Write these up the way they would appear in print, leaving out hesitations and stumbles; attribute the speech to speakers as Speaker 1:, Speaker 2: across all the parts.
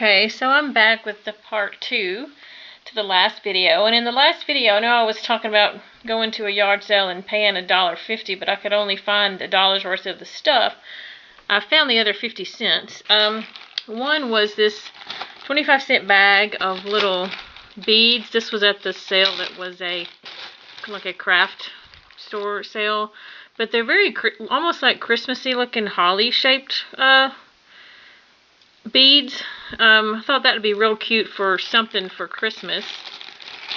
Speaker 1: Okay, so I'm back with the part 2 to the last video. And in the last video, I know I was talking about going to a yard sale and paying $1.50, but I could only find $1 worth of the stuff. I found the other 50 cents. One was this 25-cent bag of little beads. This was at the sale that was like a craft store sale. But they're very, almost like Christmassy looking holly shaped beads. I thought that would be real cute for something for Christmas,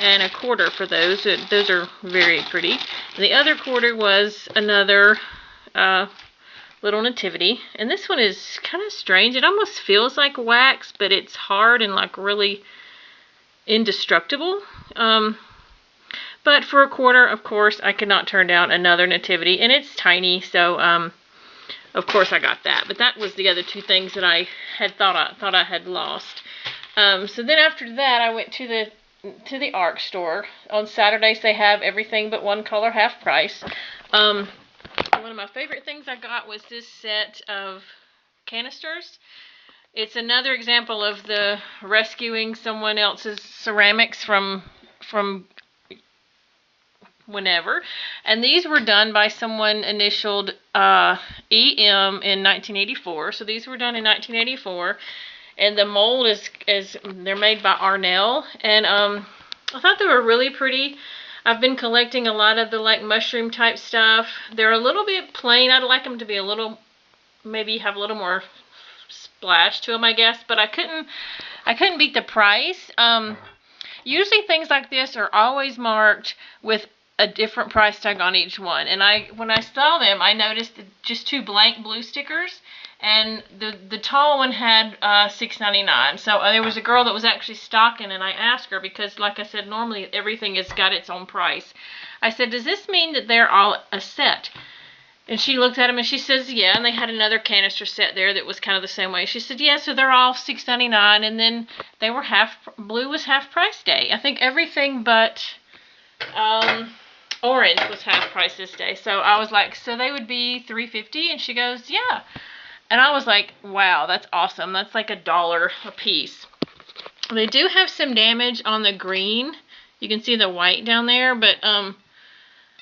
Speaker 1: and a quarter for those. Those are very pretty. And the other quarter was another little nativity, and this one is kind of strange. It almost feels like wax, but it's hard and like really indestructible. But for a quarter, of course, I could not turn down another nativity, and it's tiny, so of course I got that. But that was the other two things that I had thought I had lost. So then after that, I went to the art store. On Saturdays they have everything but one color half price. One of my favorite things I got was this set of canisters. It's another example of the rescuing someone else's ceramics from whenever. And these were done by someone initialed EM in 1984. So these were done in 1984. And the mold is they're made by Arnell. And I thought they were really pretty. I've been collecting a lot of the like mushroom type stuff. They're a little bit plain. I'd like them to be a little, maybe have a little more splash to them, I guess. But I couldn't beat the price. Usually things like this are always marked with a different price tag on each one. And when I saw them, I noticed just two blank blue stickers, and the tall one had $6.99. So there was a girl that was actually stocking, and I asked her, because like I said, normally everything has got its own price. I said, does this mean that they're all a set? And she looked at them and she says, yeah. And they had another canister set there that was kind of the same way. She said, yeah, so they're all $6.99, and then they were blue was half price day. I think everything but orange was half price this day. So I was like, so they would be $3.50? And she goes, yeah. And I was like, wow, that's awesome. That's like $1 a piece. They do have some damage on the green. You can see the white down there, but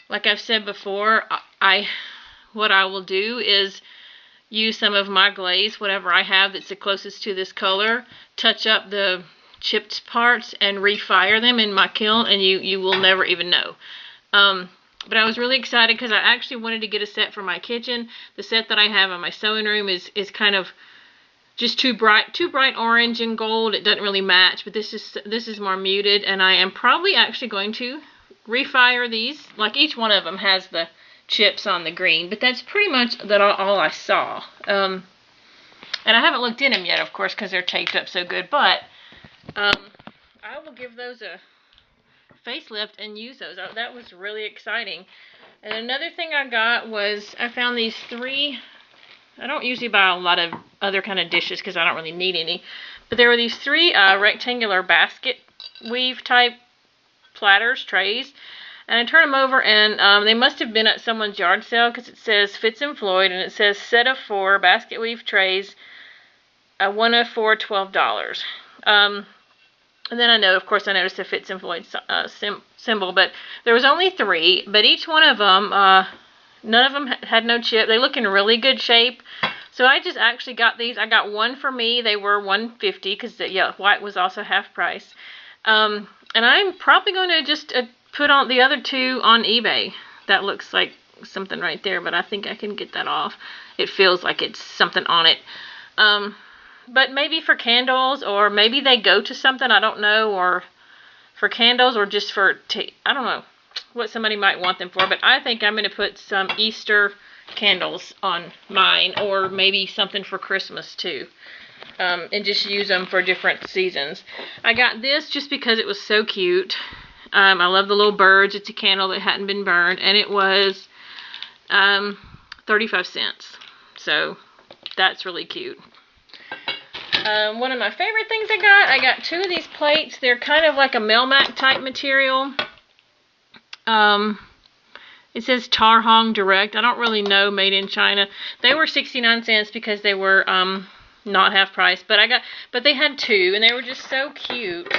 Speaker 1: like I've said before, what I will do is use some of my glaze, whatever I have that's the closest to this color, touch up the chipped parts and refire them in my kiln, and you will never even know. But I was really excited because I actually wanted to get a set for my kitchen. The set that I have in my sewing room is kind of just too bright orange and gold. It doesn't really match, but this is more muted, and I am probably actually going to refire these. Like each one of them has the chips on the green, but that's pretty much all I saw. And I haven't looked in them yet, of course, because they're taped up so good, but I will give those a facelift and use those. That was really exciting. And another thing I got was, I found these three. I don't usually buy a lot of other kind of dishes because I don't really need any, but there were these three rectangular basket weave type platters, trays, and I turned them over, and they must have been at someone's yard sale, because it says Fitz and Floyd, and it says set of 4 basket weave trays, 1 of 4, $12. And then I noticed the Fitz and Floyd symbol, but there was only 3, but each one of them, none of them had no chip. They look in really good shape. So I just actually got these. I got one for me. They were $1.50 because white was also half price. And I'm probably going to just put on the other 2 on eBay. That looks like something right there, but I think I can get that off. It feels like it's something on it. But maybe for candles, or maybe they go to something, I don't know, or for candles, or just for, I don't know what somebody might want them for, but I think I'm going to put some Easter candles on mine, or maybe something for Christmas too, and just use them for different seasons. I got this just because it was so cute. I love the little birds. It's a candle that hadn't been burned, and it was 35 cents. So that's really cute. One of my favorite things I got 2 of these plates. They're kind of like a Melmac type material. It says Tar Hong Direct. I don't really know, made in China. They were 69 cents because they were not half price. But they had 2, and they were just so cute.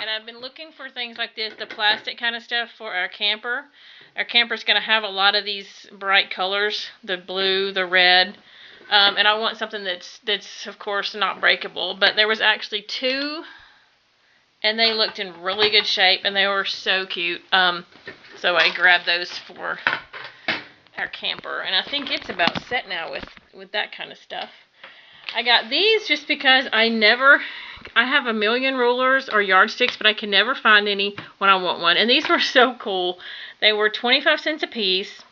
Speaker 1: And I've been looking for things like this, the plastic kind of stuff for our camper. Our camper's going to have a lot of these bright colors, the blue, the red. And I want something that's of course not breakable. But there was actually 2, and they looked in really good shape, and they were so cute. So I grabbed those for our camper, and I think it's about set now with that kind of stuff. I got these just because I have a million rulers or yardsticks, but I can never find any when I want one. And these were so cool. They were 25 cents a piece.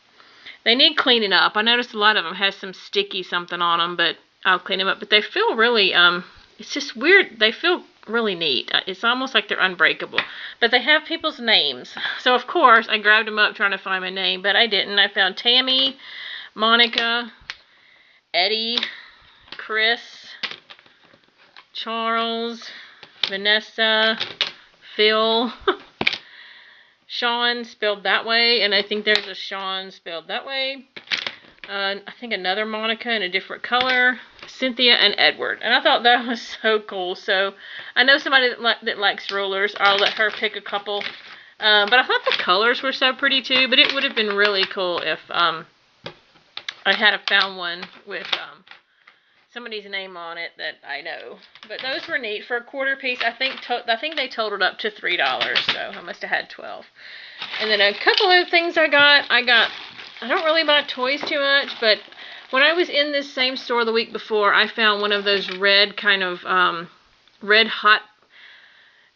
Speaker 1: They need cleaning up. I noticed a lot of them has some sticky something on them, but I'll clean them up. But they feel really, it's just weird. They feel really neat. It's almost like they're unbreakable. But they have people's names. So, of course, I grabbed them up trying to find my name, but I didn't. I found Tammy, Monica, Eddie, Chris, Charles, Vanessa, Phil, Sean spelled that way, and I think there's a Sean spelled that way. I think another Monica in a different color, Cynthia, and Edward. And I thought that was so cool. So I know somebody that likes rulers. I'll let her pick a couple. But I thought the colors were so pretty too. But it would have been really cool if I had found one with somebody's name on it that I know. But those were neat for a quarter piece. I think they totaled up to $3, so I must have had 12. And then a couple of things I don't really buy toys too much, but when I was in this same store the week before, I found one of those red kind of red hot.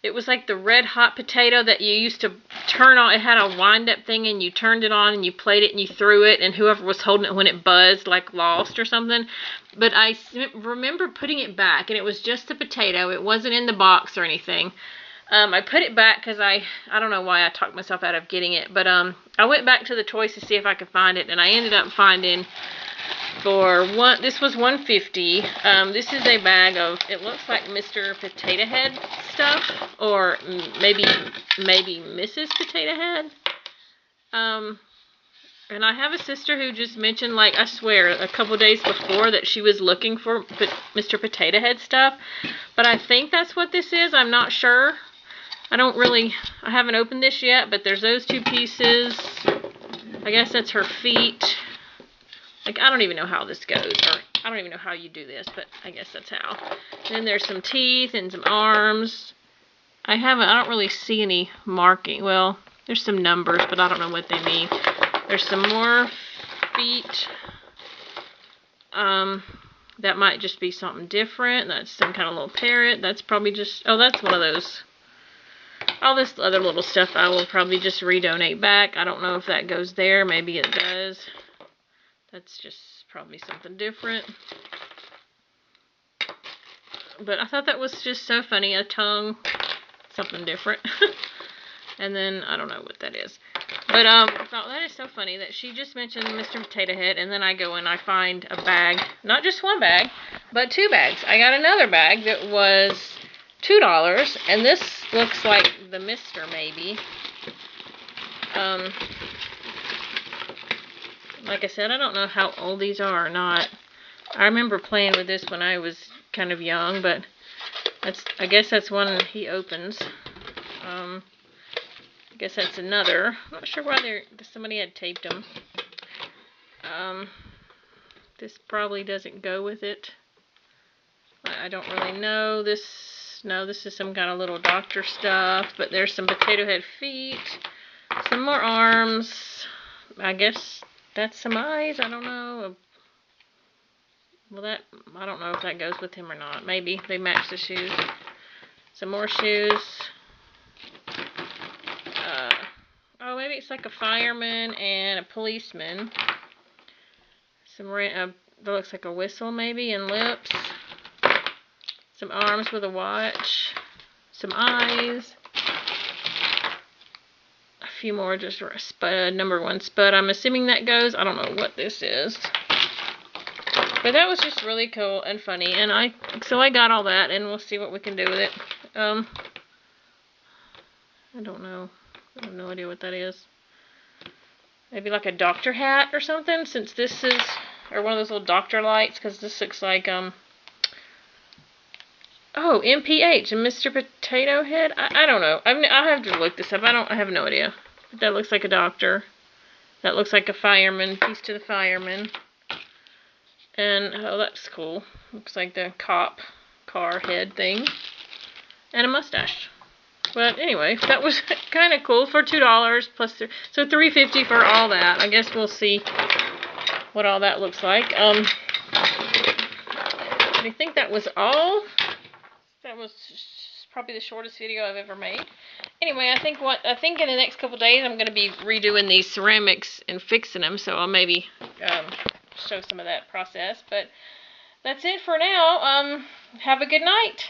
Speaker 1: It was like the red hot potato that you used to turn on. It had a wind-up thing, and you turned it on, and you played it, and you threw it, and whoever was holding it when it buzzed, like lost or something. But I remember putting it back, and it was just the potato. It wasn't in the box or anything. I put it back because I don't know why I talked myself out of getting it. But I went back to the toys to see if I could find it, and I ended up finding this was $1.50. This is a bag of, it looks like Mr. Potato Head stuff, or maybe Mrs. Potato Head. And I have a sister who just mentioned, like, I swear, a couple days before that she was looking for Mr. Potato Head stuff. But I think that's what this is. I'm not sure. I haven't opened this yet, but there's those 2 pieces. I guess that's her feet. Like, I don't even know how this goes, or I don't even know how you do this, but I guess that's how. Then there's some teeth and some arms. I don't really see any marking. Well, there's some numbers, but I don't know what they mean. There's some more feet. That might just be something different. That's some kind of little parrot. That's probably just, oh, that's one of those. All this other little stuff I will probably just redonate back. I don't know if that goes there. Maybe it does. That's just probably something different. But I thought that was just so funny. A tongue. Something different. And then, I don't know what that is. But I thought that is so funny that she just mentioned Mr. Potato Head, and then I go and I find a bag. Not just one bag, but 2 bags. I got another bag that was $2, and this looks like the Mr. maybe. Like I said, I don't know how old these are or not. I remember playing with this when I was kind of young, but I guess that's one he opens. I guess that's another. I'm not sure why somebody had taped them. This probably doesn't go with it. I don't really know. No, this is some kind of little doctor stuff, but there's some potato head feet, some more arms. I guess that's some eyes. I don't know. Well, I don't know if that goes with him or not. Maybe they match the shoes. Some more shoes. Oh, maybe it's like a fireman and a policeman. That looks like a whistle maybe, and lips. Some arms with a watch. Some eyes. A few more, just number 1 spud. I'm assuming that goes. I don't know what this is. But that was just really cool and funny. And so I got all that, and we'll see what we can do with it. I don't know. I have no idea what that is. Maybe like a doctor hat or something, since this is, or one of those little doctor lights, because this looks like, Oh, MPH and Mr. Potato Head. I don't know. I have to look this up. I have no idea. But that looks like a doctor. That looks like a fireman. Piece to the fireman. And oh, that's cool. Looks like the cop car head thing. And a mustache. But anyway, that was kind of cool for $2 plus so $3.50 for all that. I guess we'll see what all that looks like. I think that was all. That was probably the shortest video I've ever made. Anyway, I think in the next couple days I'm going to be redoing these ceramics and fixing them, so I'll maybe show some of that process. But that's it for now. Have a good night.